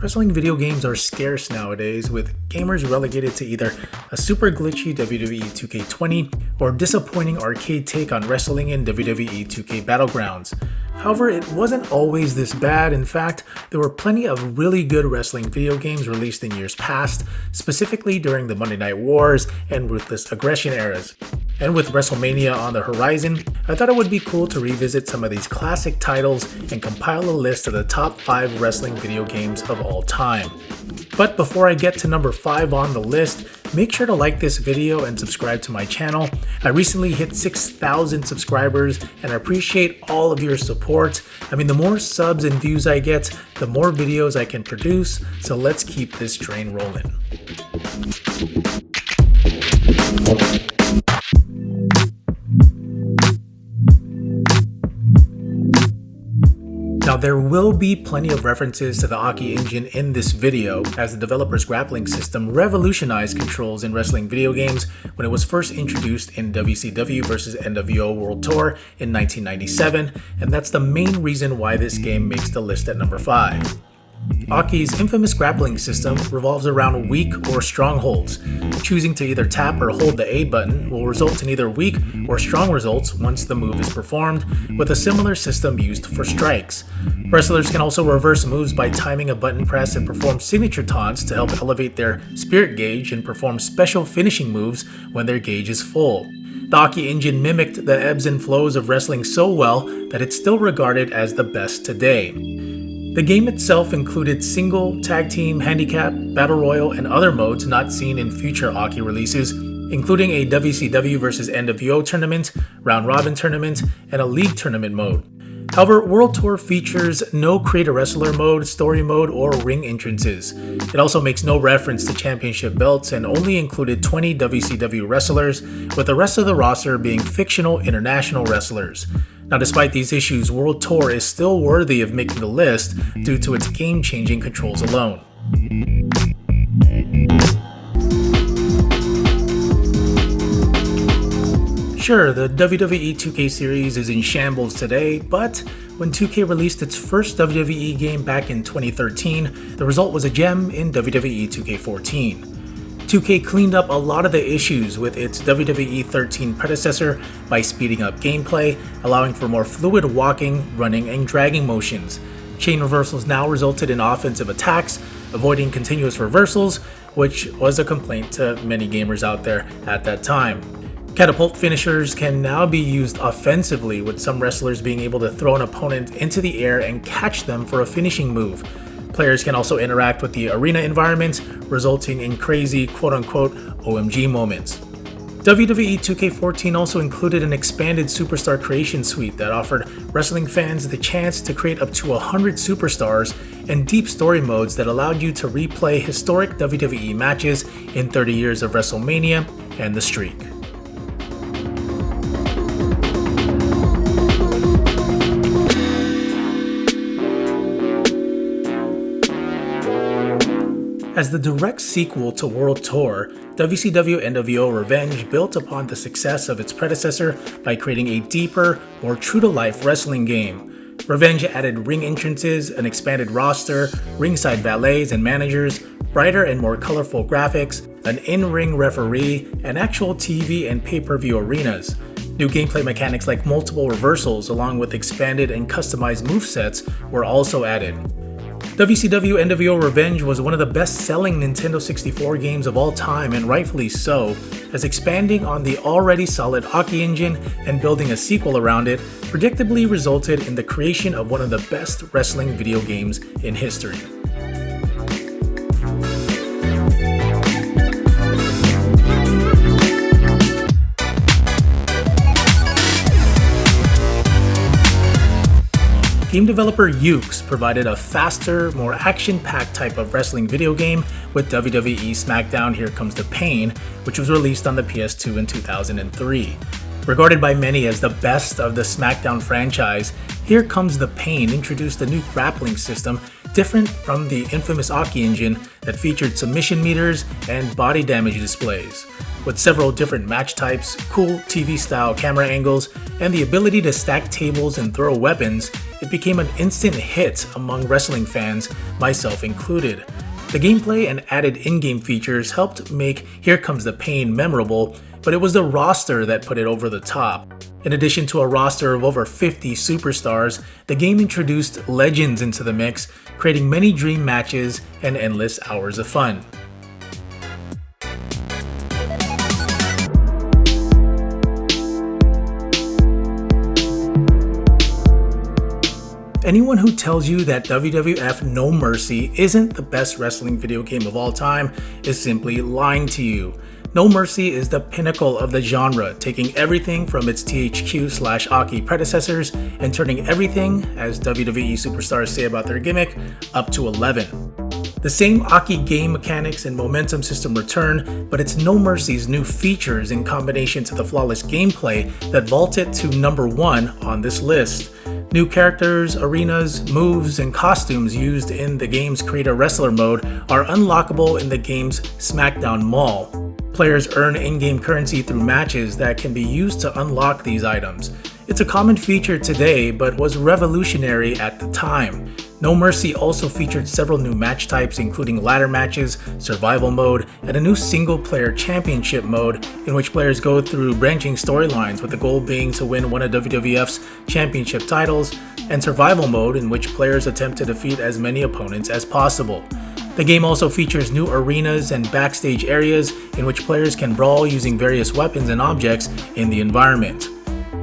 Wrestling video games are scarce nowadays, with gamers relegated to either a super glitchy WWE 2K20 or disappointing arcade take on wrestling in WWE 2K Battlegrounds. However, it wasn't always this bad. In fact, there were plenty of really good wrestling video games released in years past, specifically during the Monday Night Wars and Ruthless Aggression eras. And with WrestleMania on the horizon, I thought it would be cool to revisit some of these classic titles and compile a list of the top 5 wrestling video games of all time. But before I get to number 5 on the list, make sure to like this video and subscribe to my channel. I recently hit 6,000 subscribers and I appreciate all of your support. The more subs and views I get, the more videos I can produce, so let's keep this train rolling. Now, there will be plenty of references to the Aki engine in this video, as the developer's grappling system revolutionized controls in wrestling video games when it was first introduced in WCW vs NWO World Tour in 1997, and that's the main reason why this game makes the list at number 5. Aki's infamous grappling system revolves around weak or strongholds. Choosing to either tap or hold the A button will result in either weak or strong results once the move is performed, with a similar system used for strikes. Wrestlers can also reverse moves by timing a button press and perform signature taunts to help elevate their spirit gauge and perform special finishing moves when their gauge is full. The Aki engine mimicked the ebbs and flows of wrestling so well that it's still regarded as the best today. The game itself included single, tag team, handicap, battle royal, and other modes not seen in future Aki releases, including a WCW vs NWO tournament, round robin tournament, and a league tournament mode. However, World Tour features no Create a Wrestler mode, story mode, or ring entrances. It also makes no reference to championship belts and only included 20 WCW wrestlers, with the rest of the roster being fictional international wrestlers. Now, despite these issues, World Tour is still worthy of making the list due to its game-changing controls alone. Sure, the WWE 2K series is in shambles today, but when 2K released its first WWE game back in 2013, the result was a gem in WWE 2K14. 2K cleaned up a lot of the issues with its WWE 13 predecessor by speeding up gameplay, allowing for more fluid walking, running, and dragging motions. Chain reversals now resulted in offensive attacks, avoiding continuous reversals, which was a complaint to many gamers out there at that time. Catapult finishers can now be used offensively, with some wrestlers being able to throw an opponent into the air and catch them for a finishing move. Players can also interact with the arena environment, resulting in crazy quote-unquote OMG moments. WWE 2K14 also included an expanded Superstar Creation Suite that offered wrestling fans the chance to create up to 100 superstars and deep story modes that allowed you to replay historic WWE matches in 30 years of WrestleMania and The Streak. As the direct sequel to World Tour, WCW NWO Revenge built upon the success of its predecessor by creating a deeper, more true-to-life wrestling game. Revenge added ring entrances, an expanded roster, ringside valets and managers, brighter and more colorful graphics, an in-ring referee, and actual TV and pay-per-view arenas. New gameplay mechanics like multiple reversals along with expanded and customized movesets were also added. WCW NWO Revenge was one of the best-selling Nintendo 64 games of all time, and rightfully so, as expanding on the already solid Aki engine and building a sequel around it predictably resulted in the creation of one of the best wrestling video games in history. Game developer Yuke's provided a faster, more action-packed type of wrestling video game with WWE SmackDown Here Comes the Pain, which was released on the PS2 in 2003. Regarded by many as the best of the SmackDown franchise, Here Comes the Pain introduced a new grappling system different from the infamous Aki engine that featured submission meters and body damage displays. With several different match types, cool TV-style camera angles, and the ability to stack tables and throw weapons, it became an instant hit among wrestling fans, myself included. The gameplay and added in-game features helped make Here Comes the Pain memorable, but it was the roster that put it over the top. In addition to a roster of over 50 superstars, the game introduced legends into the mix, creating many dream matches and endless hours of fun. Anyone who tells you that WWF No Mercy isn't the best wrestling video game of all time is simply lying to you. No Mercy is the pinnacle of the genre, taking everything from its THQ/Aki predecessors and turning everything, as WWE superstars say about their gimmick, up to 11. The same Aki game mechanics and momentum system return, but it's No Mercy's new features in combination to the flawless gameplay that vault it to number 1 on this list. New characters, arenas, moves, and costumes used in the game's Create a Wrestler mode are unlockable in the game's SmackDown Mall. Players earn in-game currency through matches that can be used to unlock these items. It's a common feature today, but was revolutionary at the time. No Mercy also featured several new match types, including ladder matches, survival mode, and a new single-player championship mode in which players go through branching storylines with the goal being to win one of WWF's championship titles, and survival mode in which players attempt to defeat as many opponents as possible. The game also features new arenas and backstage areas in which players can brawl using various weapons and objects in the environment.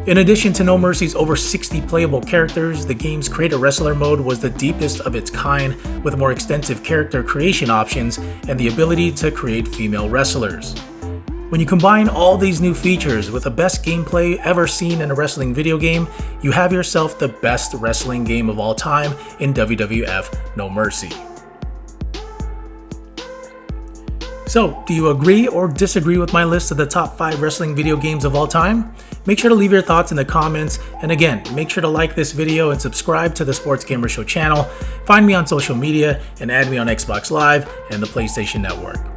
In addition to No Mercy's over 60 playable characters, the game's Create a Wrestler mode was the deepest of its kind, with more extensive character creation options and the ability to create female wrestlers. When you combine all these new features with the best gameplay ever seen in a wrestling video game, you have yourself the best wrestling game of all time in WWF No Mercy. So, do you agree or disagree with my list of the top 5 wrestling video games of all time? Make sure to leave your thoughts in the comments, and again, make sure to like this video and subscribe to the Sports Gamer Show channel. Find me on social media and add me on Xbox Live and the PlayStation Network.